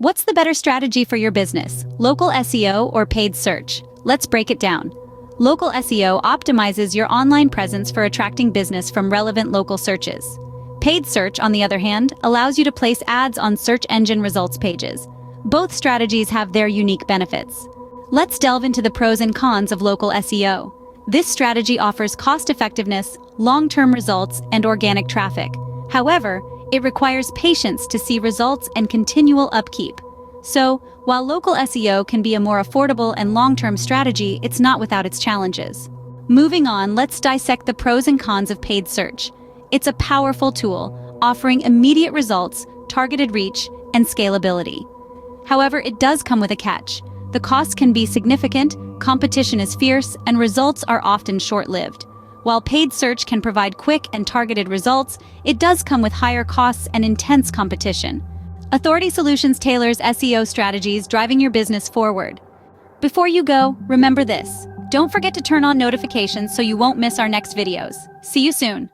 What's the better strategy for your business, local SEO or paid search? Let's break it down. Local SEO optimizes your online presence for attracting business from relevant local searches. Paid search, on the other hand, allows you to place ads on search engine results pages. Both strategies have their unique benefits. Let's delve into the pros and cons of local SEO. This strategy offers cost-effectiveness, long-term results, and organic traffic. However, it requires patience to see results and continual upkeep. So, while local SEO can be a more affordable and long-term strategy, it's not without its challenges. Moving on, let's dissect the pros and cons of paid search. It's a powerful tool, offering immediate results, targeted reach, and scalability. However, it does come with a catch. The cost can be significant, competition is fierce, and results are often short-lived. While paid search can provide quick and targeted results, it does come with higher costs and intense competition. Authority Solutions tailors SEO strategies, driving your business forward. Before you go, remember this. Don't forget to turn on notifications so you won't miss our next videos. See you soon.